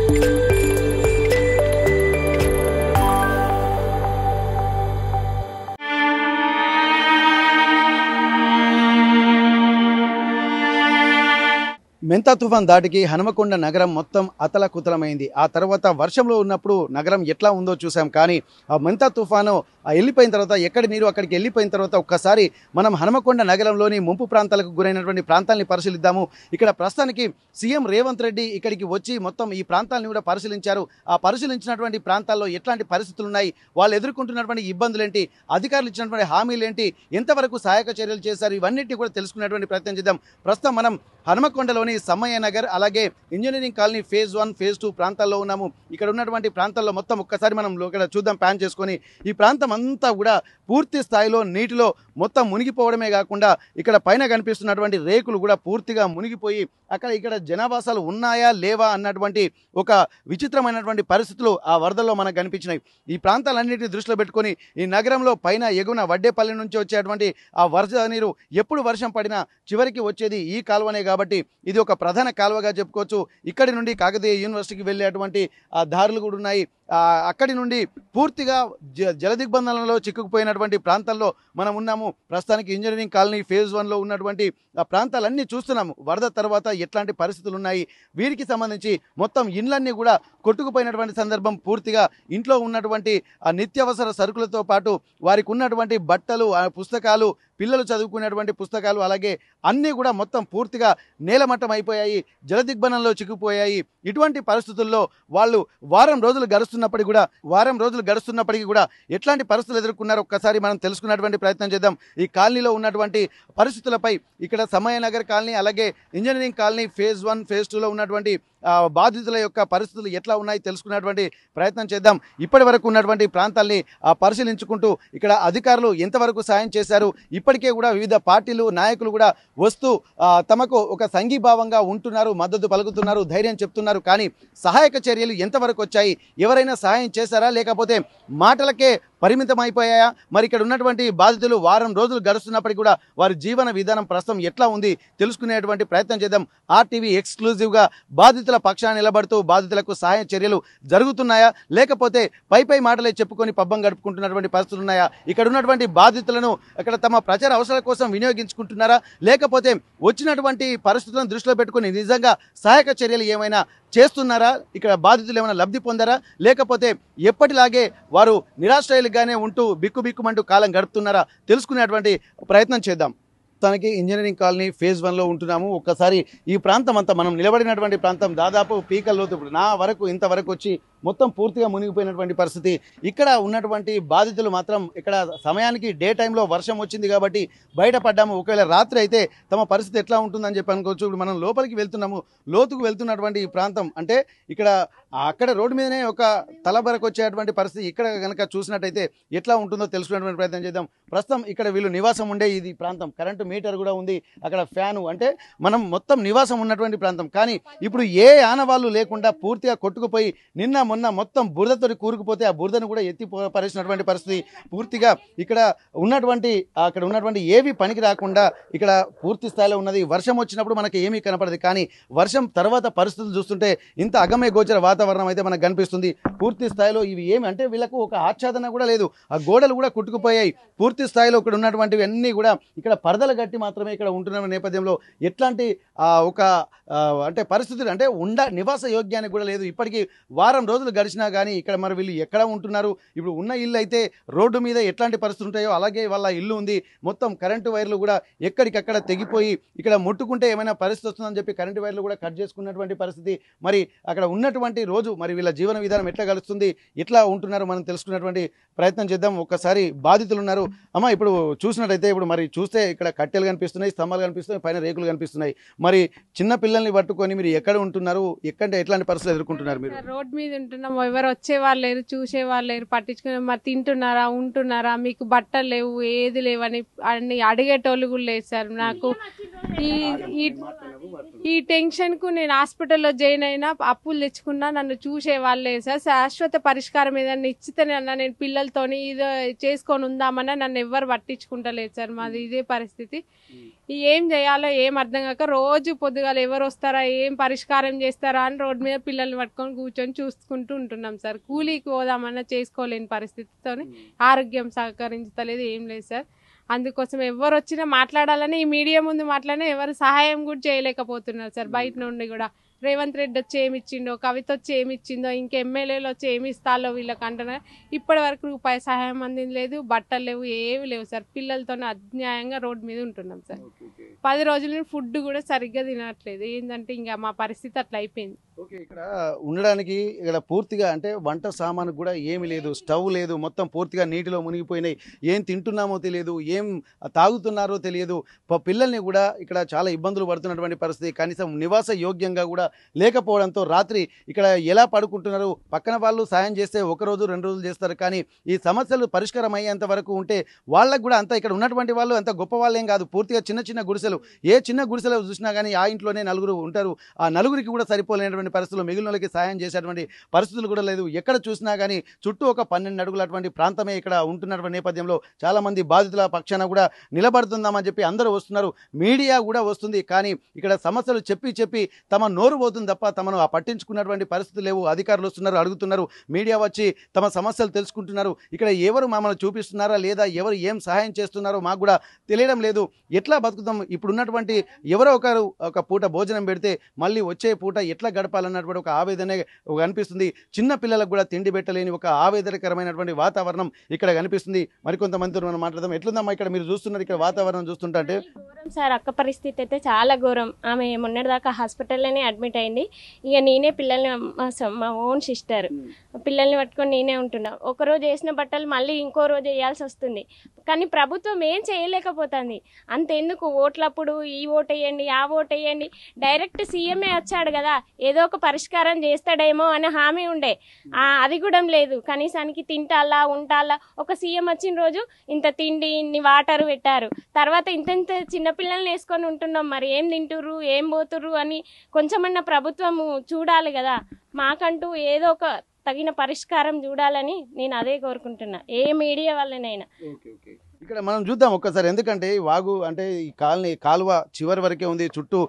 మెంతా తుఫాన్ దాటికి హనుమకొండ నగరం మొత్తం అతలకుతలమైంది. ఆ తర్వాత వర్షంలో ఉన్నప్పుడు నగరం ఎట్లా ఉందో చూసాం. కానీ ఆ మెంతా తుఫాను వెళ్ళిపోయిన తర్వాత ఎక్కడి నీరు అక్కడికి వెళ్ళిపోయిన తర్వాత ఒక్కసారి మనం హనుమకొండ నగరంలోని ముంపు ప్రాంతాలకు గురైనటువంటి ప్రాంతాలని పరిశీలిద్దాము. ఇక్కడ ప్రస్తుతానికి సీఎం రేవంత్ రెడ్డి ఇక్కడికి వచ్చి మొత్తం ఈ ప్రాంతాలను కూడా పరిశీలించారు. ఆ పరిశీలించినటువంటి ప్రాంతాల్లో ఎట్లాంటి పరిస్థితులు ఉన్నాయి, వాళ్ళు ఎదుర్కొంటున్నటువంటి ఇబ్బందులు ఏంటి, అధికారులు ఇచ్చినటువంటి హామీలు ఏంటి, ఎంతవరకు సహాయక చర్యలు చేశారు, ఇవన్నిటి కూడా తెలుసుకునేటువంటి ప్రయత్నం చేద్దాం. ప్రస్తుతం మనం హనుమకొండలోని సమ్మయ్య నగర్ అలాగే ఇంజనీరింగ్ కాలనీ ఫేజ్ 1 ఫేజ్ 2 ప్రాంతాల్లో ఉన్నాము. ఇక్కడ ఉన్నటువంటి ప్రాంతాల్లో మొత్తం ఒక్కసారి మనం ఇక్కడ చూద్దాం ప్యాన్ చేసుకొని. ఈ ప్రాంతం అంతా కూడా పూర్తి స్థాయిలో నీటిలో మొత్తం మునిగిపోవడమే కాకుండా ఇక్కడ పైన కనిపిస్తున్నటువంటి రేకులు కూడా పూర్తిగా మునిగిపోయి ఇక్కడ జనావాసాలు ఉన్నాయా లేవా అన్నటువంటి ఒక విచిత్రమైనటువంటి పరిస్థితులు ఆ వరదల్లో మనకు కనిపించినాయి. ఈ ప్రాంతాలన్నింటినీ దృష్టిలో పెట్టుకొని ఈ నగరంలో పైన ఎగువన వడ్డేపల్లి నుంచి వచ్చేటువంటి ఆ వరద నీరు ఎప్పుడు వర్షం పడినా చివరికి వచ్చేది ఈ కాలువనే కాబట్టి ఇది ఒక ప్రధాన కాలువగా చెప్పుకోవచ్చు. ఇక్కడి నుండి కాకతీయ యూనివర్సిటీకి వెళ్ళేటువంటి దారులు కూడా ఉన్నాయి. అక్కడి నుండి పూర్తిగా జలదిగ్బంధంలో చిక్కుకుపోయినటువంటి ప్రాంతాల్లో మనం ఉన్నాము. ప్రస్తుతానికి ఇంజనీరింగ్ కాలనీ ఫేజ్ 1లో ఉన్నటువంటి ఆ ప్రాంతాలన్నీ చూస్తున్నాము. వరద తర్వాత ఎట్లాంటి పరిస్థితులు ఉన్నాయి, వీరికి సంబంధించి మొత్తం ఇండ్లన్నీ కూడా కొట్టుకుపోయినటువంటి సందర్భం. పూర్తిగా ఇంట్లో ఉన్నటువంటి ఆ నిత్యావసర సరుకులతో పాటు వారికి ఉన్నటువంటి బట్టలు, పుస్తకాలు, పిల్లలు చదువుకునేటువంటి పుస్తకాలు అలాగే అన్నీ కూడా మొత్తం పూర్తిగా నేలమట్టం అయిపోయాయి, జలదిగ్బంధంలో చిక్కుపోయాయి. ఇటువంటి పరిస్థితుల్లో వాళ్ళు వారం రోజులు గడుస్తున్నప్పటికీ కూడా ఎట్లాంటి పరిస్థితులు ఎదుర్కొన్నారో ఒక్కసారి మనం తెలుసుకున్నటువంటి ప్రయత్నం చేద్దాం. ఈ కాలనీలో ఉన్నటువంటి పరిస్థితులపై ఇక్కడ సమ్మయ్య నగర్ కాలనీ అలాగే ఇంజనీరింగ్ కాలనీ ఫేజ్ 1 ఫేజ్ 2లో ఉన్నటువంటి బాధితుల యొక్క పరిస్థితులు ఎట్లా ఉన్నాయి తెలుసుకున్నటువంటి ప్రయత్నం చేద్దాం. ఇప్పటి వరకు ఉన్నటువంటి ప్రాంతాల్ని పరిశీలించుకుంటూ ఇక్కడ అధికారులు ఎంతవరకు సాయం చేశారు, ఇప్పటికే కూడా వివిధ పార్టీలు నాయకులు కూడా వస్తూ తమకు ఒక సంఘీభావంగా ఉంటున్నారు, మద్దతు పలుకుతున్నారు, ధైర్యం చెప్తున్నారు. కానీ సహాయక చర్యలు ఎంతవరకు వచ్చాయి, ఎవరైనా సహాయం చేశారా లేకపోతే మాటలకే పరిమితం అయిపోయాయా? మరి ఇక్కడ ఉన్నటువంటి బాధితులు వారం రోజులు గడుస్తున్నప్పటికీ కూడా వారి జీవన విధానం ప్రస్తుతం ఎట్లా ఉంది తెలుసుకునేటువంటి ప్రయత్నం చేద్దాం. ఆర్టీవీ ఎక్స్క్లూజివ్గా బాధితుల పక్షాన నిలబడుతూ బాధితులకు సహాయ చర్యలు జరుగుతున్నాయా లేకపోతే పై మాటలే చెప్పుకొని పబ్బం గడుపుకుంటున్నటువంటి పరిస్థితులు ఉన్నాయా? ఇక్కడ ఉన్నటువంటి బాధితులను అక్కడ తమ ప్రచార అవసరాల కోసం వినియోగించుకుంటున్నారా లేకపోతే వచ్చినటువంటి పరిస్థితులను దృష్టిలో పెట్టుకుని నిజంగా సహాయక చర్యలు ఏమైనా చేస్తున్నారా? ఇక్కడ బాధితులు ఏమైనా లబ్ధి పొందారా లేకపోతే ఎప్పటిలాగే వారు నిరాశ్రయులుగానే ఉంటూ బిక్కుబిక్కుమంటూ కాలం గడుపుతున్నారా తెలుసుకునేటువంటి ప్రయత్నం చేద్దాం. తనకి ఇంజనీరింగ్ కాలనీ ఫేజ్ 1లో ఉంటున్నాము. ఒక్కసారి ఈ ప్రాంతం అంతా మనం నిలబడినటువంటి ప్రాంతం దాదాపు పీకల్లోతు నా వరకు ఇంతవరకు వచ్చి మొత్తం పూర్తిగా మునిగిపోయినటువంటి పరిస్థితి. ఇక్కడ ఉన్నటువంటి బాధితులు మాత్రం ఇక్కడ సమయానికి డే టైంలో వర్షం వచ్చింది కాబట్టి బయటపడ్డాము. ఒకవేళ రాత్రి అయితే తమ పరిస్థితి ఎట్లా ఉంటుందని చెప్పి అనుకోవచ్చు. ఇప్పుడు మనం లోపలికి వెళ్తున్నాము. లోతుకు వెళ్తున్నటువంటి ఈ ప్రాంతం అంటే ఇక్కడ అక్కడ రోడ్డు మీదనే ఒక తలబరకు వచ్చేటువంటి పరిస్థితి. ఇక్కడ కనుక చూసినట్టయితే ఎట్లా ఉంటుందో తెలుసుకునేటువంటి ప్రయత్నం చేద్దాం. ప్రస్తుతం ఇక్కడ వీళ్ళు నివాసం ఉండే ఇది ప్రాంతం, కరెంటు మీటర్ కూడా ఉంది, అక్కడ ఫ్యాను, అంటే మనం మొత్తం నివాసం ఉన్నటువంటి ప్రాంతం. కానీ ఇప్పుడు ఏ ఆనవాళ్ళు లేకుండా పూర్తిగా కొట్టుకుపోయి నిన్న మొన్న మొత్తం బురదతో కూరుకుపోతే ఆ బురదను కూడా ఎత్తి పరిచినటువంటి పరిస్థితి. పూర్తిగా ఇక్కడ ఉన్నటువంటి ఏవి పనికి రాకుండా ఇక్కడ పూర్తి స్థాయిలో ఉన్నది. వర్షం వచ్చినప్పుడు మనకి ఏమీ కనపడదు, కానీ వర్షం తర్వాత పరిస్థితులు చూస్తుంటే ఇంత అగమ్య గోచర వాతావరణం అయితే మనకు కనిపిస్తుంది. పూర్తి స్థాయిలో ఇవి ఏమి అంటే వీళ్ళకు ఒక ఆచ్ఛాదన కూడా లేదు. ఆ గోడలు కూడా కొట్టుకుపోయాయి. పూర్తి స్థాయిలో ఇక్కడ ఉన్నటువంటివి అన్నీ కూడా ఇక్కడ పరదల గట్టి మాత్రమే ఇక్కడ ఉంటున్న నేపథ్యంలో ఎట్లాంటి అంటే పరిస్థితులు అంటే నివాస యోగ్యానికి కూడా లేదు. ఇప్పటికీ వారం రోజులు గడిచినా కానీ ఇక్కడ మరి వీళ్ళు ఎక్కడ ఉంటున్నారు? ఇప్పుడు ఉన్న ఇల్లు అయితే రోడ్డు మీద ఎట్లాంటి పరిస్థితులు ఉంటాయో అలాగే వాళ్ళ ఇల్లు ఉంది. మొత్తం కరెంటు వైర్లు కూడా ఎక్కడికక్కడ తెగిపోయి ఇక్కడ ముట్టుకుంటే ఏమైనా పరిస్థితి వస్తుందని చెప్పి కరెంటు వైర్లు కూడా కట్ చేసుకున్నటువంటి పరిస్థితి. మరి అక్కడ ఉన్నటువంటి రోజు మరి వీళ్ళ జీవన విధానం ఎట్లా గడుస్తుంది, ఎట్లా ఉంటున్నారు మనం తెలుసుకున్నటువంటి ప్రయత్నం చేద్దాం. ఒక్కసారి బాధితులు ఉన్నారు. అమ్మ, ఇప్పుడు చూసినట్టయితే ఇప్పుడు మరి చూస్తే ఇక్కడ కట్టెలు కనిపిస్తున్నాయి, స్తంభాలు కనిపిస్తున్నాయి, పైన రేకులు కనిపిస్తున్నాయి. మరి చిన్న పిల్లల్ని పట్టుకొని మీరు ఎక్కడ ఉంటున్నారు, ఎట్లాంటి పరిస్థితులు ఎదుర్కొంటున్నారు? మీరు రోడ్ మీద ఉంటున్నాం, ఎవరు వచ్చేవాళ్ళు లేరు, చూసేవాళ్ళు లేరు, పట్టించుకునే మరి తింటున్నారా ఉంటున్నారా, మీకు బట్టలు లేవు ఏది లేవని అన్ని అడిగేటోళ్ళు కూడా లేదు సార్. నాకు ఈ టెన్షన్ కు నేను హాస్పిటల్లో జాయిన్ అయినా, అప్పులు తెచ్చుకున్నా, నన్ను చూసే వాళ్ళే సార్. శాశ్వత పరిష్కారం ఏదన్నా ఇచ్చితేనన్నా నేను పిల్లలతోని ఇదో చేసుకొని ఉందామన్నా నన్ను ఎవ్వరు పట్టించుకుంటలేదు సార్. మాది ఇదే పరిస్థితి. ఏం చేయాలో ఏం అర్థం కాక రోజు పొద్దుగాల ఎవరు వస్తారా, ఏం పరిష్కారం చేస్తారా అని రోడ్డు మీద పిల్లల్ని పట్టుకొని కూర్చొని చూసుకుంటూ ఉంటున్నాం సార్. కూలీకి పోదామన్నా చేసుకోలేని పరిస్థితితో ఆరోగ్యం సహకరించలేదు, ఏం లేదు సార్. అందుకోసం ఎవరు వచ్చినా మాట్లాడాలని ఈ మీడియా ముందు మాట్లాడినా ఎవరు సహాయం కూడా చేయలేకపోతున్నారు సార్. బయట నుండి కూడా రేవంత్ రెడ్డి వచ్చి ఏమి ఇచ్చిండో, కవిత వచ్చి ఏమి ఇచ్చిందో, ఇంకా ఎమ్మెల్యేలు వచ్చి ఏమి ఇస్తాలో వీళ్ళకి అంటున్నారు. ఇప్పటి వరకు రూపాయి సహాయం అందింది లేదు, బట్టలు లేవు, ఏవి లేవు సార్. పిల్లలతో అన్యాయంగా రోడ్డు మీద ఉంటున్నాం సార్. 10 రోజుల నుండి ఫుడ్ కూడా సరిగ్గా తినట్లేదు. ఏంటంటే ఇంకా మా పరిస్థితి అట్లా అయిపోయింది. ఓకే, ఇక్కడ ఉండడానికి ఇక్కడ పూర్తిగా అంటే వంట సామాను కూడా ఏమి లేదు, స్టవ్ లేదు, మొత్తం పూర్తిగా నీటిలో మునిగిపోయినాయి. ఏం తింటున్నామో తెలియదు, ఏం తాగుతున్నారో తెలియదు. పిల్లల్ని కూడా ఇక్కడ చాలా ఇబ్బందులు పడుతున్నటువంటి పరిస్థితి. కనీసం నివాస యోగ్యంగా కూడా లేకపోవడంతో రాత్రి ఇక్కడ ఎలా పడుకుంటున్నారు. పక్కన వాళ్ళు సాయం చేస్తే 1 రోజు 2 రోజులు చేస్తారు, కానీ ఈ సమస్యలు పరిష్కారం అయ్యేంత వరకు ఉంటే వాళ్ళకు కూడా అంతా ఇక్కడ ఉన్నటువంటి వాళ్ళు అంత గొప్ప వాళ్ళేం కాదు. పూర్తిగా చిన్న చిన్న గుడిసెలు, ఏ చిన్న గుడిసెలో చూసినా కానీ ఆ ఇంట్లోనే 4 ఉంటారు. ఆ 4కి కూడా సరిపోలేనటువంటి పరిస్థితులు, మిగిలిన వాళ్ళకి సాయం చేసేటువంటి పరిస్థితులు కూడా లేదు. ఎక్కడ చూసినా కానీ చుట్టూ ఒక 12 అడుగుల అటువంటి ప్రాంతమే ఇక్కడ ఉంటున్నటువంటి నేపథ్యంలో చాలా మంది బాధితుల పక్షాన కూడా నిలబడుతుందామని చెప్పి అందరూ వస్తున్నారు. మీడియా కూడా వస్తుంది, కానీ ఇక్కడ సమస్యలు చెప్పి తమ నోరు పోతుంది తప్ప తమను పట్టించుకున్నటువంటి పరిస్థితులు లేవు. అధికారులు వస్తున్నారు, అడుగుతున్నారు, మీడియా వచ్చి తమ సమస్యలు తెలుసుకుంటున్నారు. ఇక్కడ ఎవరు మమ్మల్ని చూపిస్తున్నారా లేదా, ఎవరు ఏం సహాయం చేస్తున్నారో మాకు కూడా తెలియడం లేదు. ఎట్లా బతుకుతాం? ఇప్పుడు ఉన్నటువంటి ఎవరో ఒకరు ఒక పూట భోజనం పెడితే మళ్ళీ వచ్చే పూట ఎట్లా గడపాలన్నటువంటి ఒక ఆవేదన కనిపిస్తుంది. చిన్న పిల్లలకు కూడా తిండి పెట్టలేని ఒక ఆవేదనకరమైనటువంటి వాతావరణం ఇక్కడ కనిపిస్తుంది. మరికొంతమందితో మనం మాట్లాడదాం. ఎట్లుందమ్మా ఇక్కడ మీరు చూస్తున్నారు, ఇక్కడ వాతావరణం చూస్తుంటే? ఘోరం సార్, అక్క పరిస్థితి అయితే చాలా ఘోరం. ఆమె మొన్నటిదాకా హాస్పిటల్లోనే అడ్మిట్ అయింది. ఇక నేనే పిల్లల్ని, మా ఓన్ సిస్టర్ పిల్లల్ని పట్టుకొని నేనే ఉంటున్నా. ఒకరోజు వేసిన బట్టలు మళ్ళీ ఇంకో రోజు వేయాల్సి వస్తుంది. కానీ ప్రభుత్వం ఏం చేయలేకపోతుంది. అంతెందుకు ఓట్లప్పుడు ఈ ఓటు వేయండి, ఆ ఓటు వేయండి, డైరెక్ట్ సీఎంఏ వచ్చాడు కదా, ఏదో ఒక పరిష్కారం చేస్తాడేమో అని హామీ ఉండే. అది కూడా లేదు. కనీసానికి తింటాలా ఉంటాలా. ఒక సీఎం వచ్చిన రోజు ఇంత తిండి, ఇన్ని వాటర్ పెట్టారు. తర్వాత ఇంత చిన్నపిల్లల్ని వేసుకొని ఉంటున్నాం. మరి ఏం తింటుర్రు, ఏం పోతుర్రు అని కొంచెమన్నా ప్రభుత్వము చూడాలి కదా. మాకంటూ ఏదో ఒక తగిన పరిష్కారం చూడాలని నేను అదే కోరుకుంటున్నా, ఏ మీడియా వల్లనైనా. ఇక్కడ మనం చూద్దాం ఒక్కసారి. ఎందుకంటే ఈ వాగు అంటే ఈ కాలువ చివరి వరకే ఉంది. చుట్టూ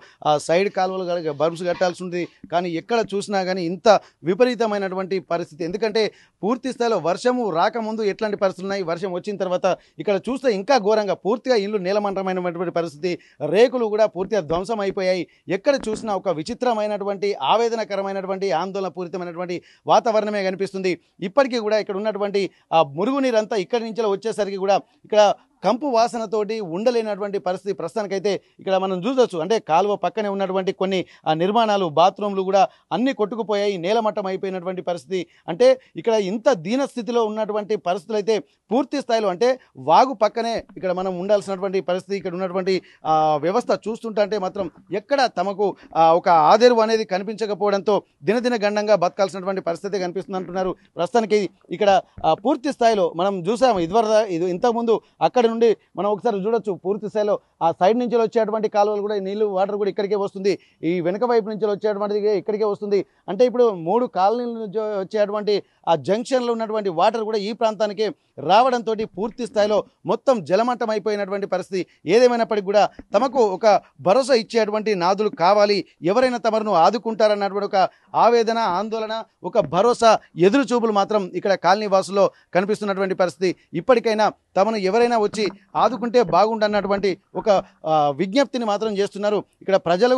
సైడ్ కాలువలు బర్బ్స్ కట్టాల్సి ఉంది. కానీ ఎక్కడ చూసినా కానీ ఇంత విపరీతమైనటువంటి పరిస్థితి. ఎందుకంటే పూర్తి స్థాయిలో వర్షము రాకముందు ఎట్లాంటి పరిస్థితులు ఉన్నాయి, వర్షం వచ్చిన తర్వాత ఇక్కడ చూస్తే ఇంకా ఘోరంగా పూర్తిగా ఇల్లు నీలమంటమైనటువంటి పరిస్థితి. రేకులు కూడా పూర్తిగా ధ్వంసం అయిపోయాయి. ఎక్కడ చూసినా ఒక విచిత్రమైనటువంటి ఆవేదనకరమైనటువంటి ఆందోళన పూరితమైనటువంటి వాతావరణమే కనిపిస్తుంది. ఇప్పటికీ కూడా ఇక్కడ ఉన్నటువంటి ఆ మురుగునీరంతా ఇక్కడి నుంచి వచ్చేసరికి కూడా ఇక్కడ కంపు వాసనతోటి ఉండలేనటువంటి పరిస్థితి ప్రస్తుతానికైతే ఇక్కడ మనం చూడొచ్చు. అంటే కాలువ పక్కనే ఉన్నటువంటి కొన్ని నిర్మాణాలు, బాత్రూమ్లు కూడా అన్నీ కొట్టుకుపోయాయి, నేలమట్టం అయిపోయినటువంటి పరిస్థితి. అంటే ఇక్కడ ఇంత దీన స్థితిలో ఉన్నటువంటి పరిస్థితులు అయితే పూర్తి స్థాయిలో అంటే వాగు పక్కనే ఇక్కడ మనం ఉండాల్సినటువంటి పరిస్థితి. ఇక్కడ ఉన్నటువంటి వ్యవస్థ చూస్తుంటే మాత్రం ఎక్కడ తమకు ఒక ఆదరవు అనేది కనిపించకపోవడంతో దినదిన గండంగా బతకాల్సినటువంటి పరిస్థితి కనిపిస్తుంది అంటున్నారు. ప్రస్తుతానికి ఇక్కడ పూర్తి స్థాయిలో మనం చూసాము. ఇంతకుముందు అక్కడ నుండి మనం ఒకసారి చూడొచ్చు. పూర్తి స్థాయిలో ఆ సైడ్ నుంచి వచ్చేటువంటి కాలువలు కూడా నీళ్లు, వాటర్ కూడా ఇక్కడికే వస్తుంది. ఈ వెనుక వైపు నుంచి వచ్చేటువంటిది ఇక్కడికే వస్తుంది. అంటే ఇప్పుడు 3 కాలనీల నుంచి వచ్చేటువంటి ఆ జంక్షన్లో ఉన్నటువంటి వాటర్ కూడా ఈ ప్రాంతానికి రావడంతో పూర్తి స్థాయిలో మొత్తం జలమట్టం అయిపోయినటువంటి పరిస్థితి. ఏదేమైనప్పటికీ కూడా తమకు ఒక భరోసా ఇచ్చేటువంటి నాదులు కావాలి, ఎవరైనా తమను ఆదుకుంటారన్నటువంటి ఒక ఆవేదన, ఆందోళన, ఒక భరోసా, ఎదురు చూపులు మాత్రం ఇక్కడ కాలనీ వాసుల్లో కనిపిస్తున్నటువంటి పరిస్థితి. ఇప్పటికైనా తమను ఎవరైనా వచ్చి ఆదుకుంటే బాగుండన్నటువంటి ఒక విజ్ఞప్తిని మాత్రం చేస్తున్నారు. ఇక్కడ ప్రజలు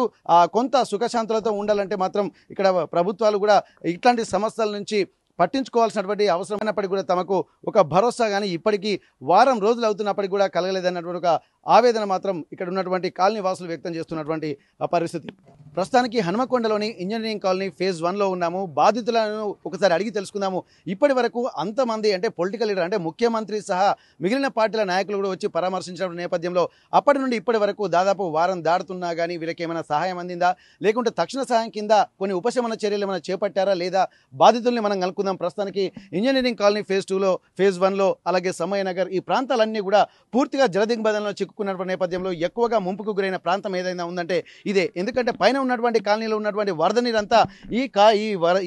కొంత సుఖశాంతులతో ఉండాలంటే మాత్రం ఇక్కడ ప్రభుత్వాలు కూడా ఇట్లాంటి సమస్యల నుంచి పట్టించుకోవాల్సినటువంటి అవసరమైనప్పటికీ కూడా తమకు ఒక భరోసా కానీ ఇప్పటికీ వారం రోజులు అవుతున్నప్పటికీ కూడా కలగలేదన్నటువంటి ఒక ఆవేదన మాత్రం ఇక్కడ ఉన్నటువంటి కాలనీ వాసులు వ్యక్తం చేస్తున్నటువంటి పరిస్థితి. ప్రస్తుతానికి హనుమకొండలోని ఇంజనీరింగ్ కాలనీ ఫేజ్ 1లో ఉన్నాము. బాధితులను ఒకసారి అడిగి తెలుసుకుందాము. ఇప్పటి వరకు అంతమంది అంటే పొలిటికల్ లీడర్ అంటే ముఖ్యమంత్రి సహా మిగిలిన పార్టీల నాయకులు కూడా వచ్చి పరామర్శించిన నేపథ్యంలో అప్పటి నుండి ఇప్పటి వరకు దాదాపు వారం దాడుతున్నా కానీ వీళ్ళకి ఏమైనా సహాయం అందిందా, లేకుంటే తక్షణ సహాయం కింద కొన్ని ఉపశమన చర్యలు ఏమైనా చేపట్టారా లేదా, బాధితుల్ని మనం కనుక్కుందాం. ప్రస్తుతానికి ఇంజనీరింగ్ కాలనీ ఫేజ్ 2లో, ఫేజ్ 1లో, అలాగే సమయనగర్ ఈ ప్రాంతాలన్నీ కూడా పూర్తిగా జలదిగ్బంధంలో చిక్కుకున్నటువంటి నేపథ్యంలో ఎక్కువగా ముంపుకు గురైన ప్రాంతం ఏదైనా ఉందంటే ఇదే. ఎందుకంటే పైన ఉన్నటువంటి కాలనీలో ఉన్నటువంటి వరద నీరంతా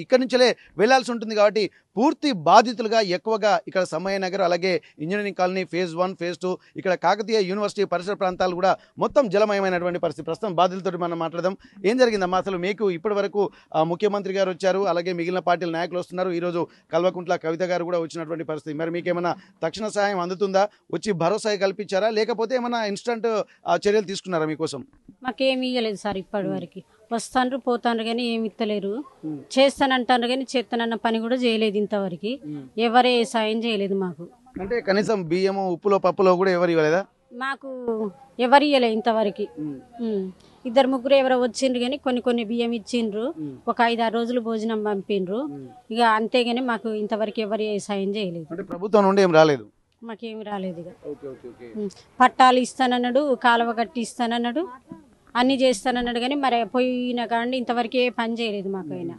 ఇక్కడి నుంచే వెళ్లాల్సి ఉంటుంది కాబట్టి పూర్తి బాధితులుగా ఎక్కువగా ఇక్కడ సమయ నగర్ అలాగే ఇంజనీరింగ్ కాలనీ ఫేజ్ 1 ఫేజ్ 2 ఇక్కడ కాకతీయ యూనివర్సిటీ పరిసర ప్రాంతాలు కూడా మొత్తం జలమయమైనటువంటి పరిస్థితి. ప్రస్తుతం బాధితులతో మనం మాట్లాడదాం. ఏం జరిగిందమ్మా అసలు మీకు? ఇప్పటి వరకు ముఖ్యమంత్రి గారు వచ్చారు, అలాగే మిగిలిన పార్టీల నాయకులు వస్తున్నారు, ఈరోజు కల్వకుంట్ల కవిత గారు కూడా వచ్చినటువంటి పరిస్థితి. మరి మీకు ఏమైనా తక్షణ సహాయం అందుతుందా? వచ్చి భరోసా కల్పించారా లేకపోతే ఏమైనా ఇన్స్టంట్ చర్యలు తీసుకున్నారా మీకోసం? మాకేమి ఇవ్వలేదు సార్ ఇప్పటి వరకు. వస్తాండ్రు పోతాండ్రు కానీ ఏమి ఇస్తలేరు. చేస్తానంటారు కానీ చేస్తానన్న పని కూడా చేయలేదు ఇంతవరకు. ఎవరే సాయం చేయలేదు మాకు. అంటే కనీసం బియ్యము ఉప్పులో పప్పులో కూడా ఎవరు ఇవ్వలేదా? మాకు ఎవరు ఇవ్వలేదు ఇంతవరకు. 2-3 ఎవరో వచ్చిండ్రు కానీ కొన్ని బియ్యం ఇచ్చిండ్రు. ఒక 5-6 రోజులు భోజనం పంపిండ్రు. ఇక అంతేగాని మాకు ఇంతవరకు ఎవరు సాయం చేయలేదు. అంటే ప్రభుత్వం నుండి ఏం రాలేదు? మాకేమి రాలేదు. ఇక పట్టాలు ఇస్తానన్నాడు, కాలువ కట్టి ఇస్తానన్నాడు, అన్ని చేస్తానన్నాడు కానీ మరి పోయిన కానీ ఇంతవరకు ఏ పని చేయలేదు మాకు. అయినా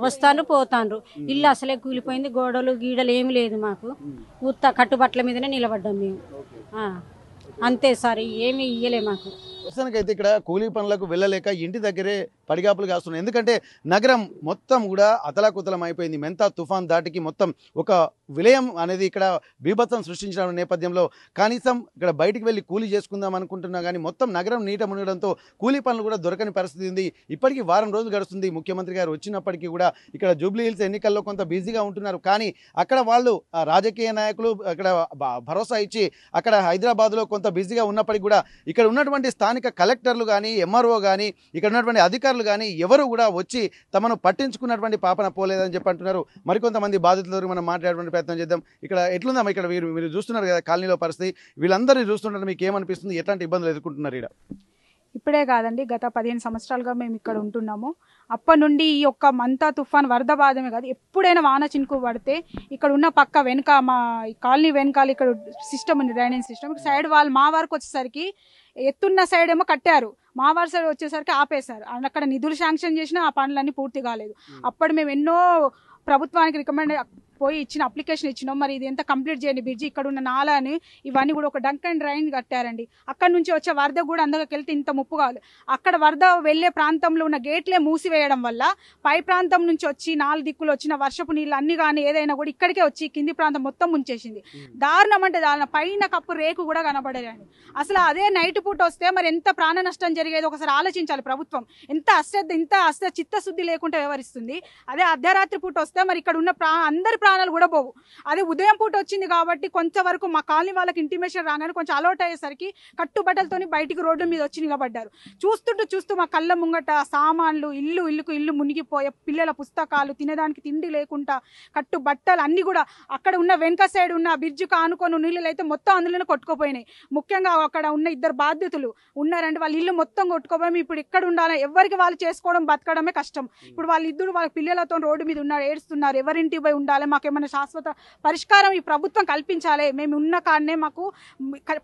వస్తాను పోతాండ్రు. ఇల్లు అసలే కూలిపోయింది, గోడలు గీడలు ఏమి లేదు మాకు. ఉత్త కట్టుబట్టల మీదనే నిలబడ్డాం మేము. అంతే సార్, ఏమి ఇయ్యలే మాకు. ప్రస్తుతానికైతే ఇక్కడ కూలీ పనులకు వెళ్ళలేక ఇంటి దగ్గరే పడిగాపులు కాస్తున్నాయి. ఎందుకంటే నగరం మొత్తం కూడా అతలాకుతలం అయిపోయింది. మెంతా తుఫాన్ దాటికి మొత్తం ఒక విలయం అనేది ఇక్కడ బీభత్సం సృష్టించిన నేపథ్యంలో కనీసం ఇక్కడ బయటికి వెళ్ళి కూలీ చేసుకుందాం అనుకుంటున్నా కానీ మొత్తం నగరం నీట మునగడంతో కూలీ పనులు కూడా దొరకని పరిస్థితి ఉంది. ఇప్పటికీ వారం రోజులు గడుస్తుంది. ముఖ్యమంత్రి గారు వచ్చినప్పటికీ కూడా ఇక్కడ జూబ్లీ హిల్స్ ఎన్నికల్లో కొంత బిజీగా ఉంటున్నారు. కానీ అక్కడ వాళ్ళు రాజకీయ నాయకులు అక్కడ భరోసా ఇచ్చి అక్కడ హైదరాబాద్లో కొంత బిజీగా ఉన్నప్పటికీ కూడా ఇక్కడ ఉన్నటువంటి స్థానిక కలెక్టర్లు కానీ ఎంఆర్ఓ కానీ ఇక్కడ ఉన్నటువంటి అధికారులు కానీ ఎవరు కూడా వచ్చి తమను పట్టించుకున్నటువంటి పాపన పోలేదని చెప్పి అంటున్నారు. మరికొంతమంది బాధితులతో మనం మాట్లాడేటువంటి ప్రయత్నం చేద్దాం. ఇక్కడ ఎట్లుందమ్మా? ఇక్కడ మీరు చూస్తున్నారు కదా కాలనీలో పరిస్థితి, వీళ్ళందరినీ చూస్తుంటే మీకు ఏమనిపిస్తుంది? ఎట్లాంటి ఇబ్బందులు ఎదుర్కొంటున్నారు ఇక్కడ? ఇప్పుడే కాదండి, గత 15 సంవత్సరాలుగా మేము ఇక్కడ ఉంటున్నాము. అప్పటి నుండి ఈ యొక్క మంతా తుఫాన్ వరద బాధమే కాదు, ఎప్పుడైనా వాన చినుకు పడితే ఇక్కడ ఉన్న పక్క వెనుక మా కాలనీ వెనకాల ఇక్కడ సిస్టమ్ ఉంది, డ్రైనేజ్ సిస్టమ్. సైడ్ వాళ్ళు మా వరకు వచ్చేసరికి ఎత్తున్న సైడ్ ఏమో కట్టారు, మా వారి సైడ్ వచ్చేసరికి ఆపేశారు. అక్కడ నిధులు శాంక్షన్ చేసినా ఆ పనులన్నీ పూర్తి కాలేదు. అప్పుడు మేము ఎన్నో ప్రభుత్వానికి రికమెండ్ పోయి ఇచ్చిన అప్లికేషన్ ఇచ్చినాం. మరి ఇది ఎంత కంప్లీట్ చేయండి బ్రిడ్జి, ఇక్కడ ఉన్న నాలాని ఇవన్నీ కూడా ఒక డంక్ అండ్ డ్రైన్ కట్టారండి. అక్కడ నుంచి వచ్చే వరద కూడా అందులోకి వెళ్తే ఇంత ముప్పు కావాలి. అక్కడ వరద వెళ్లే ప్రాంతంలో ఉన్న గేట్లే మూసివేయడం వల్ల పై ప్రాంతం నుంచి వచ్చి 4 దిక్కులు వచ్చిన వర్షపు నీళ్ళు అన్ని కానీ ఏదైనా కూడా ఇక్కడికే వచ్చి కింది ప్రాంతం మొత్తం ముంచేసింది. దారుణం అంటే దారుణం. పైన కప్పు రేకు కూడా కనబడేదండి. అసలు అదే నైట్ పూట వస్తే మరి ఎంత ప్రాణ నష్టం జరిగేది ఒకసారి ఆలోచించాలి ప్రభుత్వం. ఎంత చిత్తశుద్ధి లేకుండా వ్యవహరిస్తుంది. అదే అర్ధరాత్రి పూట వస్తే మరి ఇక్కడ ఉన్న అందరి ప్రాణాలు కూడా పోవు. అదే ఉదయం పూట వచ్చింది కాబట్టి కొంతవరకు మా కాలనీ వాళ్ళకి ఇంటిమేషన్ రాగానే కొంచెం అలర్ట్ అయ్యేసరికి కట్టుబట్టలతోని బయటికి రోడ్డు మీద వచ్చి నిలబడ్డారు. చూస్తూ మా కళ్ళ ముంగట సామాన్లు ఇల్లు మునిగిపోయే, పిల్లల పుస్తకాలు, తినడానికి తిండి లేకుండా కట్టు బట్టలు అన్ని కూడా అక్కడ ఉన్న వెనక సైడ్ ఉన్న బ్రిడ్జికి ఆనుకొని నీళ్ళు అయితే మొత్తం అందులోనే కొట్టుకుపోయినాయి. ముఖ్యంగా అక్కడ ఉన్న 2 బాధితులు ఉన్నారంటే వాళ్ళ ఇల్లు మొత్తం కొట్టుకోపోయి ఇప్పుడు ఎక్కడ ఉండాలి, ఎవరికి వాళ్ళు చేసుకోవడం బతకడమే కష్టం. ఇప్పుడు వాళ్ళిద్దరు వాళ్ళ పిల్లలతో రోడ్డు మీద ఉన్నారు, ఏడుస్తున్నారు. ఎవరింటికి పోయి ఉండాలి, మాకేమైనా శాశ్వత పరిష్కారం ఈ ప్రభుత్వం కల్పించాలి. మేము ఉన్న కాడనే మాకు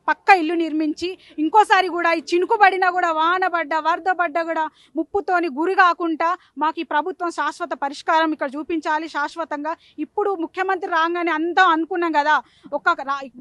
పక్క ఇల్లు నిర్మించి ఇంకోసారి కూడా ఈ చినుకుబడినా కూడా వాన పడ్డా వరద పడ్డా కూడా ముప్పుతోని గురి కాకుండా మాకు ఈ ప్రభుత్వం శాశ్వత పరిష్కారం ఇక్కడ చూపించాలి శాశ్వతంగా. ఇప్పుడు ముఖ్యమంత్రి రాగానే అంతా అనుకున్నాం కదా,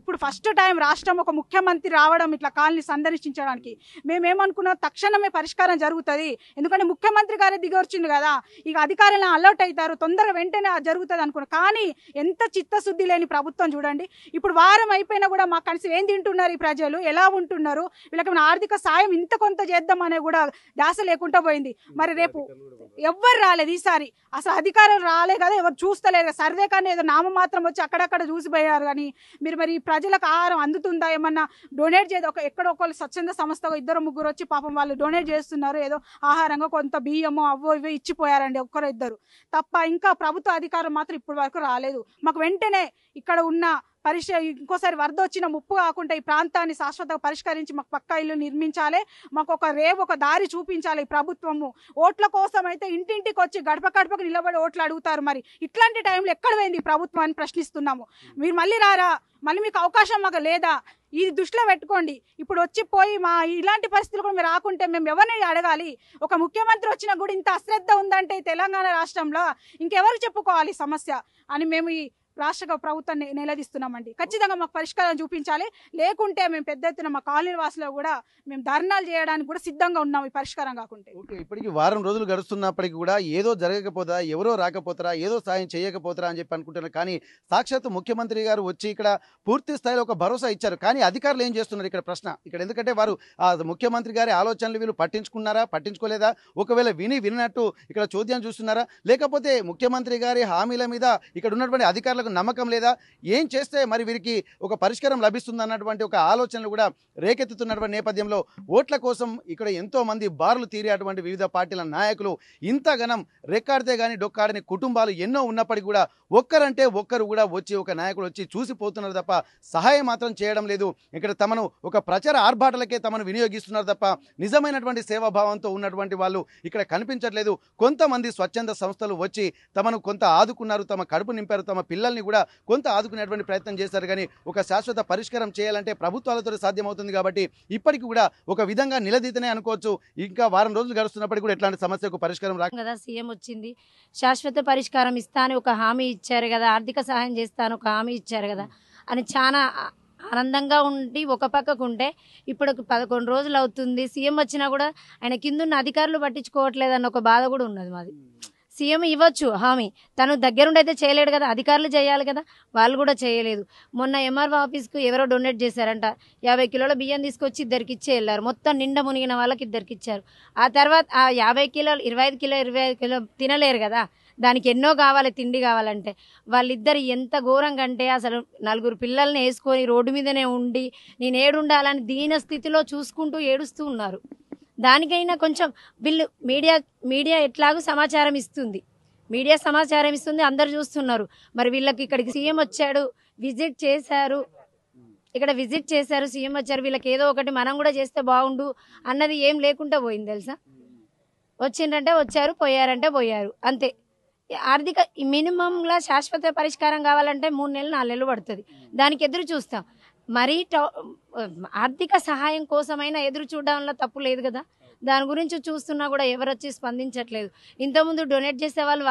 ఇప్పుడు ఫస్ట్ టైం రాష్ట్రం ఒక ముఖ్యమంత్రి రావడం ఇట్లా కాలనీ సందర్శించడానికి. మేమేమనుకున్నాం తక్షణమే పరిష్కారం జరుగుతుంది, ఎందుకంటే ముఖ్యమంత్రి గారే దిగొచ్చింది కదా, ఇక అధికారులను అలర్ట్ అవుతారు, తొందరగా వెంటనే జరుగుతుంది అనుకున్నాం. కానీ ఎంత చిత్తశుద్ధి లేని ప్రభుత్వం చూడండి. ఇప్పుడు వారం అయిపోయినా కూడా మాకు కలిసి ఏం తింటున్నారు ఈ ప్రజలు, ఎలా ఉంటున్నారు, వీళ్ళకి మన ఆర్థిక సాయం ఇంత కొంత చేద్దామనే కూడా ధ్యాస లేకుండా పోయింది. మరి రేపు ఎవ్వరు రాలేదు ఈసారి, అసలు అధికారులు రాలే కదా, ఎవరు చూస్తలేరు. సర్వే కానీ ఏదో నామమాత్రం వచ్చి అక్కడక్కడ చూసిపోయారు. కానీ మరి ప్రజలకు ఆహారం అందుతుందా, ఏమన్నా డొనేట్ చేసి ఎక్కడో ఒకళ్ళు స్వచ్ఛంద సంస్థ 2-3 వచ్చి పాపం వాళ్ళు డొనేట్ చేస్తున్నారు, ఏదో ఆహారంగా కొంత బియ్యము అవో ఇవో ఇచ్చిపోయారండి, 1-2 తప్ప. ఇంకా ప్రభుత్వ అధికారులు మాత్రం ఇప్పటి వరకు రాలేదు. మాకు వెంటనే ఇక్కడ ఉన్న ఇంకోసారి వరద వచ్చిన ముప్పు కాకుండా ఈ ప్రాంతాన్ని శాశ్వతంగా పరిష్కరించి మాకు పక్కా ఇల్లు నిర్మించాలి, మాకు ఒక దారి చూపించాలి ఈ ప్రభుత్వము. ఓట్ల కోసం అయితే ఇంటింటికి వచ్చి గడపకు నిలబడి ఓట్లు అడుగుతారు. మరి ఇట్లాంటి టైంలో ఎక్కడ పోయింది ఈ ప్రభుత్వం అని ప్రశ్నిస్తున్నాము. మీరు మళ్ళీ రారా, మళ్ళీ మీకు అవకాశం మాకు లేదా, ఇది దృష్టిలో పెట్టుకోండి. ఇప్పుడు వచ్చిపోయి మా ఇలాంటి పరిస్థితులు కూడా మీరు రాకుంటే మేము ఎవరిని అడగాలి? ఒక ముఖ్యమంత్రి వచ్చినా కూడా ఇంత అశ్రద్ధ ఉందంటే తెలంగాణ రాష్ట్రంలో ఇంకెవరికి చెప్పుకోవాలి సమస్య అని మేము ఈ రాష్ట్ర ప్రభుత్వాన్ని నిలదీస్తున్నామండి. ఖచ్చితంగా మాకు పరిష్కారం చూపించాలి. లేకుంటే మేము పెద్ద ఎత్తున మా కాలనీ వాసులో కూడా మేము ధర్నాలు చేయడానికి కూడా సిద్ధంగా ఉన్నాం ఈ పరిష్కారం కాకుంటే. ఓకే, ఇప్పటికి వారం రోజులు గడుస్తున్నప్పటికీ కూడా ఏదో జరగకపోతా, ఎవరో రాకపోతారా, ఏదో సాయం చేయకపోతారా అని చెప్పి అనుకుంటున్నారు. కానీ సాక్షాత్ ముఖ్యమంత్రి గారు వచ్చి ఇక్కడ పూర్తి స్థాయిలో ఒక భరోసా ఇచ్చారు. కానీ అధికారులు ఏం చేస్తున్నారు ఇక్కడ ప్రశ్న ఇక్కడ. ఎందుకంటే వారు ఆ ముఖ్యమంత్రి గారి ఆలోచనలు వీళ్ళు పట్టించుకున్నారా, పట్టించుకోలేదా, ఒకవేళ విన్నట్టు ఇక్కడ చోద్యం చూస్తున్నారా, లేకపోతే ముఖ్యమంత్రి గారి హామీల మీద ఇక్కడ ఉన్నటువంటి అధికారులకు నమ్మకం లేదా, ఏం చేస్తే మరి వీరికి ఒక పరిష్కారం లభిస్తుంది అన్నటువంటి ఒక ఆలోచనలు కూడా రేకెత్తుతున్నటువంటి నేపథ్యంలో ఓట్ల కోసం ఇక్కడ ఎంతో మంది బారులు తీరేటువంటి వివిధ పార్టీల నాయకులు ఇంతగనం రెక్కాడితే గానీ డొక్కాడని కుటుంబాలు ఎన్నో ఉన్నప్పటికీ కూడా ఒక్కరంటే ఒక్కరు కూడా వచ్చి ఒక నాయకుడు వచ్చి చూసిపోతున్నారు తప్ప సహాయం మాత్రం చేయడం లేదు. ఇక్కడ తమను ఒక ప్రచార ఆర్భాటలకే తమను వినియోగిస్తున్నారు తప్ప నిజమైనటువంటి సేవాభావంతో ఉన్నటువంటి వాళ్ళు ఇక్కడ కనిపించట్లేదు. కొంతమంది స్వచ్ఛంద సంస్థలు వచ్చి తమను కొంత ఆదుకున్నారు, తమ కడుపు నింపారు, తమ పిల్లల్ని కూడా కొంత ఆదుకునేటువంటి ప్రయత్నం చేశారు. కానీ ఒక శాశ్వత పరిష్కారం చేయాలంటే ప్రభుత్వాలతో సాధ్యమవుతుంది కాబట్టి ఇప్పటికి కూడా ఒక విధంగా నిలదీతనే అనుకోవచ్చు. ఇంకా వారం రోజులు గడుస్తున్నప్పటికీ కూడా ఎట్లాంటి సమస్యకు పరిష్కారం రాక కదా సీఎం వచ్చింది, శాశ్వత పరిష్కారం ఇస్తా అని ఒక హామీ ఇచ్చారు కదా, ఆర్థిక సహాయం చేస్తాను ఒక హామీ ఇచ్చారు కదా అని చాలా ఆనందంగా ఉండి ఒక పక్కకు ఉంటే ఇప్పుడు 11 రోజులు అవుతుంది. సీఎం వచ్చినా కూడా ఆయన కిందున్న అధికారులు పట్టించుకోవట్లేదన్న ఒక బాధ కూడా ఉన్నది మాది. సీఎం ఇవ్వచ్చు హామీ, తను దగ్గరుండి అయితే చేయలేడు కదా, అధికారులు చేయాలి కదా, వాళ్ళు కూడా చేయలేదు. మొన్న ఎంఆర్ఓ ఆఫీస్కు ఎవరో డొనేట్ చేశారంట, 50 కిలోల బియ్యం తీసుకొచ్చి ఇద్దరికి ఇచ్చే వెళ్ళారు. మొత్తం నిండా మునిగిన వాళ్ళకి ఇద్దరికి ఇచ్చారు. ఆ తర్వాత ఆ 50 కిలోలు 25 కిలో తినలేరు కదా, దానికి ఎన్నో కావాలి, తిండి కావాలంటే. వాళ్ళిద్దరు ఎంత ఘోరంగా అంటే అసలు 4 పిల్లల్ని వేసుకొని రోడ్డు మీదనే ఉండి నేను ఏడుండాలని దీన స్థితిలో చూసుకుంటూ ఏడుస్తూ ఉన్నారు. దానికైనా కొంచెం వీళ్ళు మీడియా ఎట్లాగూ సమాచారం ఇస్తుంది, అందరు చూస్తున్నారు. మరి వీళ్ళకి ఇక్కడికి సీఎం వచ్చాడు, విజిట్ చేశారు, సీఎం వచ్చారు, వీళ్ళకి ఏదో ఒకటి మనం కూడా చేస్తే బాగుండు అన్నది ఏం లేకుండా పోయింది తెలుసా. వచ్చిందంటే వచ్చారు, పోయారంటే పోయారు, అంతే. ఆర్థిక మినిమంలా శాశ్వత పరిష్కారం కావాలంటే 3 నెలలు 4 నెలలు పడుతుంది. దానికి ఎదురు చూస్తాం. మరీ ఆర్థిక సహాయం కోసమైనా ఎదురు చూడడంలో తప్పు లేదు కదా. దాని గురించి చూస్తున్నా కూడా ఎవరు వచ్చి స్పందించట్లేదు. ఇంతకుముందు డొనేట్ చేసే వాళ్ళు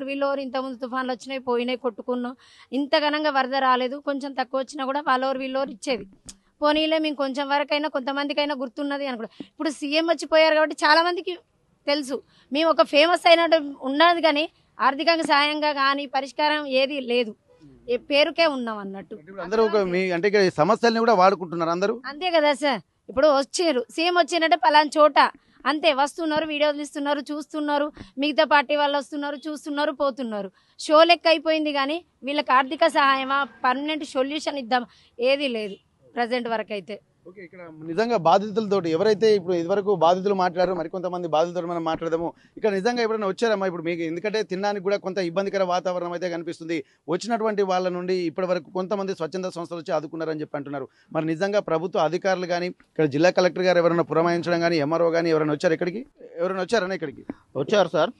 వీళ్ళెవరు ఇంతకుముందు తుఫాన్లు వచ్చినాయి, పోయినాయి, కొట్టుకున్నాం. ఇంత ఘనంగా వరద రాలేదు, కొంచెం తక్కువ వచ్చినా కూడా వీళ్ళెవరు ఇచ్చేది. పోనీలే మేము కొంచెం వరకైనా కొంతమందికైనా గుర్తున్నది అనుకుంటా. ఇప్పుడు సీఎం వచ్చిపోయారు కాబట్టి చాలా మందికి తెలుసు మేము ఒక ఫేమస్ అయినట్టు ఉన్నది, కానీ ఆర్థికంగా సాయంగా కానీ పరిష్కారం ఏది లేదు, పేరుకే ఉన్నాం అన్నట్టు. అందరూ అంటే సమస్యల్ని కూడా వాడుకుంటున్నారు అందరూ, అంతే కదా సార్. ఇప్పుడు వచ్చారు సీఎం వచ్చినట్టే పలానా చోట అంతే వస్తున్నారు, వీడియోలు ఇస్తున్నారు, చూస్తున్నారు, మిగతా పార్టీ వాళ్ళు వస్తున్నారు, చూస్తున్నారు, పోతున్నారు. షో లెక్క అయిపోయింది. కానీ వీళ్ళకి ఆర్థిక సహాయమా, పర్మనెంట్ సొల్యూషన్ ఇద్దాం, ఏది లేదు ప్రజెంట్ వరకు అయితే. ఓకే, ఇక్కడ నిజంగా బాధితులతో ఎవరైతే ఇప్పుడు ఇదివరకు బాధితులు మాట్లాడారో మరికొంతమంది బాధితులు మనం మాట్లాడదాము. ఇక్కడ నిజంగా ఎప్పుడైనా వచ్చారమ్మా ఇప్పుడు మీకు? ఎందుకంటే తినడానికి కూడా కొంత ఇబ్బందికర వాతావరణం అయితే కనిపిస్తుంది. వచ్చినటువంటి వాళ్ళ నుండి ఇప్పటి వరకు కొంతమంది స్వచ్ఛంద సంస్థలు వచ్చి ఆదుకున్నారని చెప్పి అంటున్నారు. మరి నిజంగా ప్రభుత్వ అధికారులు కానీ ఇక్కడ జిల్లా కలెక్టర్ గారు ఎవరైనా పురమాయించడం కానీ, ఎంఆర్ఓ కానీ ఎవరైనా వచ్చారు ఇక్కడికి? ఎవరైనా వచ్చారన్నా ఇక్కడికి? వచ్చారు సార్.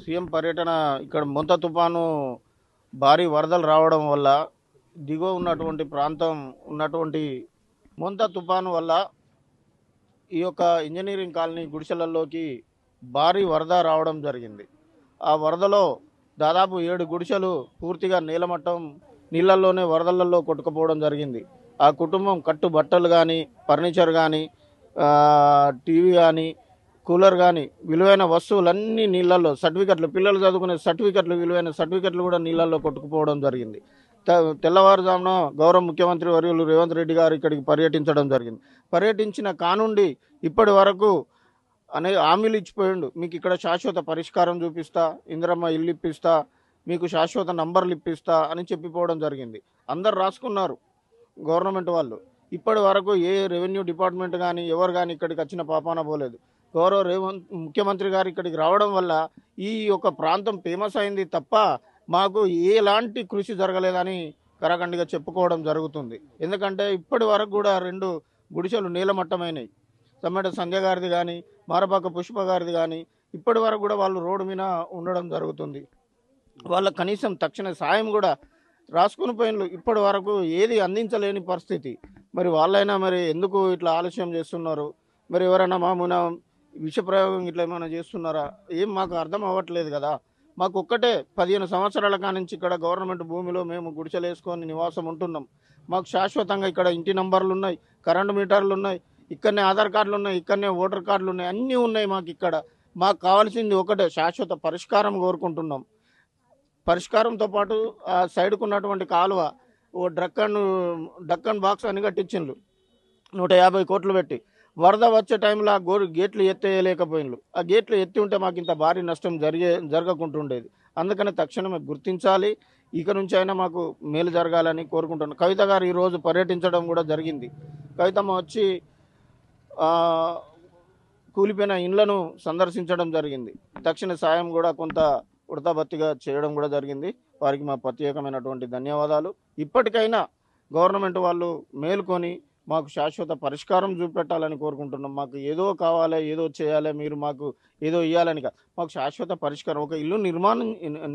సీఎం పర్యటన ఇక్కడ మొంత తుఫాను భారీ వరదలు రావడం వల్ల దిగువ ఉన్నటువంటి ప్రాంతం ఉన్నటువంటి మొంత తుఫాను వల్ల ఈ యొక్క ఇంజనీరింగ్ కాలనీ గుడిసెలలోకి భారీ వరద రావడం జరిగింది. ఆ వరదలో దాదాపు 7 గుడిసెలు పూర్తిగా నీలమట్టం నీళ్ళల్లోనే వరదలలో కొట్టుకుపోవడం జరిగింది. ఆ కుటుంబం కట్టు బట్టలు కానీ, ఫర్నిచర్ కానీ, టీవీ కానీ, కూలర్ కానీ, విలువైన వస్తువులన్నీ నీళ్ళల్లో, సర్టిఫికెట్లు, పిల్లలు చదువుకునే సర్టిఫికెట్లు, విలువైన సర్టిఫికెట్లు కూడా నీళ్ళల్లో కొట్టుకుపోవడం జరిగింది. తెల్లవారుజామున గౌరవ ముఖ్యమంత్రి వర్యులు రేవంత్ రెడ్డి గారు ఇక్కడికి పర్యటించడం జరిగింది. పర్యటించిన కానుండి ఇప్పటి వరకు హామీలు ఇచ్చిపోయిండు. మీకు ఇక్కడ శాశ్వత పరిష్కారం చూపిస్తా, ఇందిరమ్మ ఇల్లు ఇప్పిస్తా, మీకు శాశ్వత నంబర్లు ఇప్పిస్తా అని చెప్పిపోవడం జరిగింది. అందరు రాసుకున్నారు గవర్నమెంట్ వాళ్ళు. ఇప్పటి వరకు ఏ రెవెన్యూ డిపార్ట్మెంట్ కానీ ఎవరు కానీ ఇక్కడికి వచ్చిన పాపాన పోలేదు. గౌరవ ముఖ్యమంత్రి గారు ఇక్కడికి రావడం వల్ల ఈ యొక్క ప్రాంతం ఫేమస్ అయింది తప్ప మాకు ఎలాంటి కృషి జరగలేదని కరాఖండిగా చెప్పుకోవడం జరుగుతుంది. ఎందుకంటే ఇప్పటి వరకు కూడా 2 గుడిసెలు నీలమట్టమైనవి. సమ్మెట సంధ్య గారిది కానీ, మారపాక పుష్ప గారిది కానీ ఇప్పటి వరకు కూడా వాళ్ళు రోడ్డు మీద ఉండడం జరుగుతుంది. వాళ్ళ కనీసం తక్షణ సాయం కూడా రాసుకుని పోయిన ఇప్పటి వరకు ఏది అందించలేని పరిస్థితి. మరి వాళ్ళైనా మరి ఎందుకు ఇట్లా ఆలస్యం చేస్తున్నారు? మరి ఎవరైనా మామూలు విష ప్రయోగం ఇట్లా ఏమైనా చేస్తున్నారా? ఏం మాకు అర్థం అవ్వట్లేదు కదా. మాకు ఒక్కటే 15 సంవత్సరాల కానించి ఇక్కడ గవర్నమెంట్ భూమిలో మేము గుడిసెలు వేసుకొని నివాసం ఉంటున్నాం. మాకు శాశ్వతంగా ఇక్కడ ఇంటి నంబర్లు ఉన్నాయి, కరెంటు మీటర్లు ఉన్నాయి, ఇక్కడనే ఆధార్ కార్డులు ఉన్నాయి, ఇక్కడనే ఓటర్ కార్డులు ఉన్నాయి, అన్నీ ఉన్నాయి మాకు ఇక్కడ. మాకు కావాల్సింది ఒకటే శాశ్వత పరిష్కారం కోరుకుంటున్నాం. పరిష్కారంతో పాటు ఆ సైడ్కు ఉన్నటువంటి కాలువ ఓ డక్కన్ బాక్స్ అని కట్టించిండ్రు 150 కోట్లు పెట్టి. వరద వచ్చే టైంలో ఆ గేట్లు ఎత్తేయలేకపోయినలు. ఆ గేట్లు ఎత్తి ఉంటే మాకు ఇంత భారీ నష్టం జరగకుంటుండేది. అందుకని తక్షణమే గుర్తించాలి. ఇక నుంచి అయినా మాకు మేలు జరగాలని కోరుకుంటున్నాను. కవిత గారు ఈరోజు పర్యటించడం కూడా జరిగింది. కవితమ్మ వచ్చి కూలిపోయిన ఇండ్లను సందర్శించడం జరిగింది. తక్షణ సాయం కూడా కొంత ఉడతాబత్తిగా చేయడం కూడా జరిగింది. వారికి మా ప్రత్యేకమైనటువంటి ధన్యవాదాలు. ఇప్పటికైనా గవర్నమెంట్ వాళ్ళు మేలుకొని మాకు శాశ్వత పరిష్కారం చూపెట్టాలని కోరుకుంటున్నాం. మాకు ఏదో కావాలి, ఏదో చేయాలి, మీరు మాకు ఏదో ఇవ్వాలని కాదు, మాకు శాశ్వత పరిష్కారం. ఒక ఇల్లు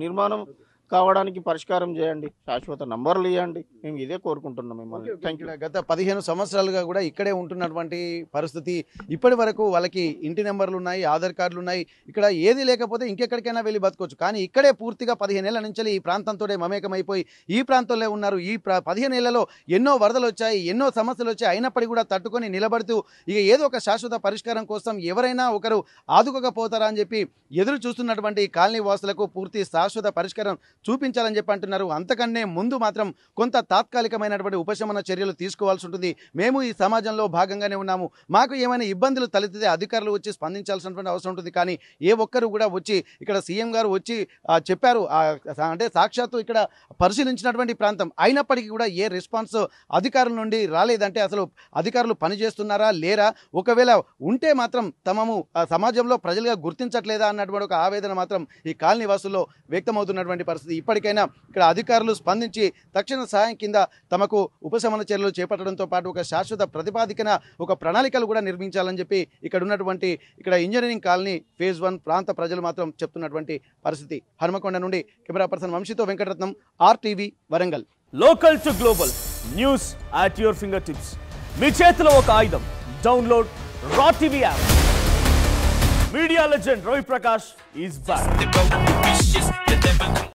నిర్మాణం కావడానికి పరిష్కారం చేయండి, శాశ్వత నంబర్లు ఇవ్వండి. మేము ఇదే కోరుకుంటున్నాం మిమ్మల్ని. Thank you. గత 15 సంవత్సరాలుగా కూడా ఇక్కడే ఉంటున్నటువంటి పరిస్థితి. ఇప్పటి వరకు వాళ్ళకి ఇంటి నెంబర్లు ఉన్నాయి, ఆధార్ కార్డులు ఉన్నాయి. ఇక్కడ ఏది లేకపోతే ఇంకెక్కడికైనా వెళ్ళి బతకొచ్చు. కానీ ఇక్కడే పూర్తిగా 15 ఏళ్ల నుంచి ఈ ప్రాంతంతో మమేకమైపోయి ఈ ప్రాంతంలో ఉన్నారు. ఈ 15 ఏళ్లలో ఎన్నో వరదలు వచ్చాయి, ఎన్నో సమస్యలు వచ్చాయి. అయినప్పటికీ కూడా తట్టుకొని నిలబడుతూ ఇక ఏదో ఒక శాశ్వత పరిష్కారం కోసం ఎవరైనా ఒకరు ఆదుకోకపోతారా అని చెప్పి ఎదురు చూస్తున్నటువంటి కాలనీ వాసులకు పూర్తి శాశ్వత పరిష్కారం చూపించాలని చెప్పి అంటున్నారు. అంతకన్నే ముందు మాత్రం కొంత తాత్కాలికమైనటువంటి ఉపశమన చర్యలు తీసుకోవాల్సి ఉంటుంది. మేము ఈ సమాజంలో భాగంగానే ఉన్నాము. మాకు ఏమైనా ఇబ్బందులు తలెత్తితే అధికారులు వచ్చి స్పందించాల్సినటువంటి అవసరం ఉంటుంది. కానీ ఏ ఒక్కరు కూడా వచ్చి ఇక్కడ సీఎం గారు వచ్చి చెప్పారు, అంటే సాక్షాత్తు ఇక్కడ పరిశీలించినటువంటి ప్రాంతం అయినప్పటికీ కూడా ఏ రెస్పాన్స్ అధికారుల నుండి రాలేదంటే అసలు అధికారులు పనిచేస్తున్నారా లేరా, ఒకవేళ ఉంటే మాత్రం తమము సమాజంలో ప్రజలుగా గుర్తించట్లేదా అన్నటువంటి ఒక ఆవేదన మాత్రం ఈ కాలనీ వాసుల్లో వ్యక్తమవుతున్నటువంటి పరిస్థితి. ఇప్పటికైనా ఇక్కడ అధికారులు స్పందించి తక్షణ సహాయం కింద తమకు ఉపశమన చర్యలు చేపట్టడంతో పాటు ఒక శాశ్వత ప్రతిపాదికన ఒక ప్రణాళికలు కూడా నిర్మించాలని చెప్పి ఇక్కడ ఇంజనీరింగ్ కాలనీ ఫేజ్ 1 ప్రాంత ప్రజలు మాత్రం చెప్తున్నటువంటి పరిస్థితి. హనుమకొండ నుండి కెమెరా పర్సన్ వంశీతో Venkataratnam, RTV Warangal. Local to global news at your finger tips. మీ చేతిలో ఒక ఆయుధం. Download R TV app. Media legend Ravi Prakash is back.